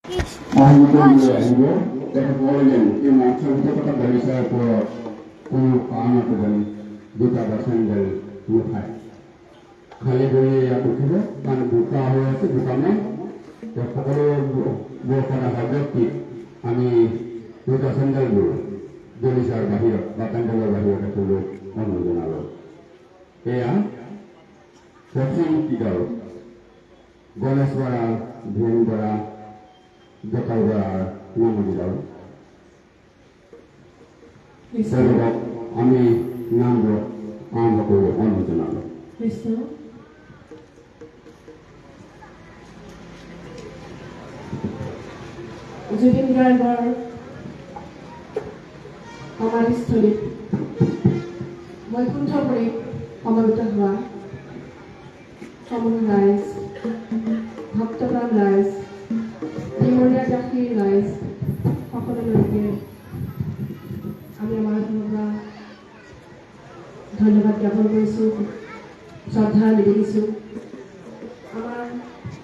আহিব দেখা বললেন যে মঞ্চের কথা বলিসার পর কোনো কারণত বলি দুটা বা স্যান্ডেল নুঠায় খালি বলে ইয়াত উঠিব মানে বোকা হৈ আছে দোকানে সকলো বৰষুণা ব্যক্তি আমি দুটা চেণ্ডেলবোৰ দলিচাৰ বাহিৰত বা পেণ্ডেলৰ বাহিৰত ৰাখিবলৈ অনুৰোধ জনালোঁ এয়া প্ৰথম গীতৰ গণেশ বৰা ভীম বৰা জকাল বৰাৰ নামগীতৰ তেওঁলোকক আমি নামবোৰ আৰম্ভ কৰিবলৈ অনুৰোধ জনালোঁ জুবিন গাৰ্গৰ সমাধিস্থলীত বৈকুণ্ঠপুৰীত সমবেত হোৱা সমূহ ৰাইজ ভক্তপ্ৰাণ ৰাইজ বিমৰীয়াবাসীৰ ৰাইজ সকলোলৈকে আমি আমাৰ ফালৰ পৰা ধন্যবাদ জ্ঞাপন কৰিছোঁ শ্ৰদ্ধা নিবেদিছোঁ আমাৰ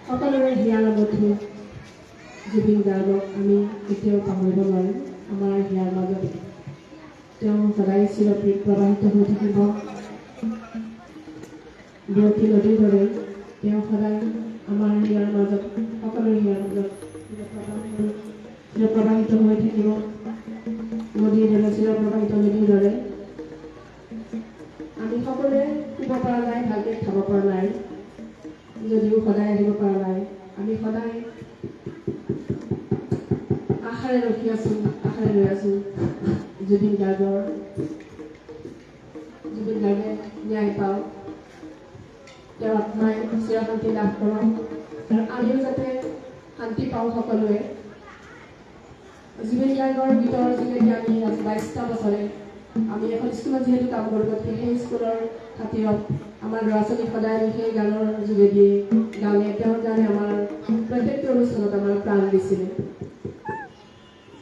সকলোৰে হিয়াৰ বন্ধু জুবিন গাৰ্গক আমি কেতিয়াও পাহৰিব নোৱাৰিম আমাৰ হিয়াৰ মাজত তেওঁ সদায় চিৰপ্ৰীত প্ৰবাহিত হৈ থাকিব বুৰতী নদীৰ দৰে তেওঁ সদায় আমাৰ হিয়াৰ মাজত সকলোৰে হিয়াৰ মাজত চিৰপ্ৰবাহিত হৈ থাকিব নদীৰ দৰে চিৰপ্ৰবাহিত নদীৰ দৰে আমি সকলোৱে শুব পৰা নাই ভালকৈ খাব পৰা নাই যদিও সদায় আহিব পৰা নাই আমি সদায় আশাৰে ৰখি আছোঁ আশাৰে ৰৈ আছোঁ জুবিন গাৰ্গে ন্যায় পাওক তেওঁৰ আত্মাই চিৰশান্তি লাভ কৰক আৰু আমিও যাতে শান্তি পাওঁ সকলোৱে জুবিন গাৰ্গৰ গীতৰ যোগেদি আমি আজি 22টা বছৰে আমি এখন স্কুলত যিহেতু কাম কৰোঁ গতিকে সেই স্কুলৰ খাতিৰত আমাৰ ল'ৰা ছোৱালীক সদায় সেই গানৰ যোগেদি গানে তেওঁৰ গানে আমাৰ প্ৰত্যেকটো অনুষ্ঠানত আমাৰ প্ৰাণ দিছিলে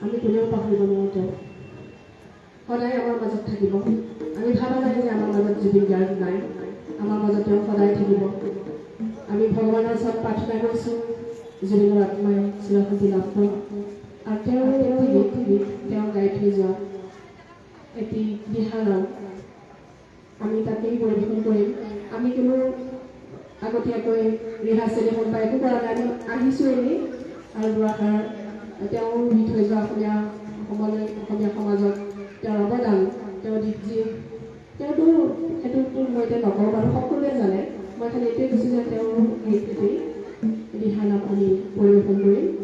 আমি কোনেও পাহৰিব নোৱাৰোঁ তেওঁ সদায় আমাৰ মাজত থাকিব আমি ভাবা নাই যে আমাৰ মাজত জুবিন গাৰ্গ নাই আমাৰ মাজত তেওঁ সদায় থাকিব আমি ভগৱানৰ ওচৰত প্ৰাৰ্থনা কৰিছোঁ জুবিনৰ আত্মাই চিৰশান্তি লাভ কৰক আৰু তেওঁৰ গীত তেওঁ গাই থৈ যোৱা এটি দিহানাম আমি তাকেই পৰিৱেশন কৰিম আমি কোনো আগতীয়াকৈ ৰিহাৰ্চেল এখন বা একো কৰা নাই আমি আহিছোঁ এনেই আৰু দুআষাৰ তেওঁ দি থৈ যোৱা অসমীয়া সমাজত তেওঁৰ অৱদান তেওঁ তেওঁতো সেইটোতো মই এতিয়া নকওঁ বাৰু সকলোৱে জানে মই খালি এইটোৱে কৈছোঁ যে তেওঁৰ গীতটি দিহানাম আমি পৰিৱেশন কৰিম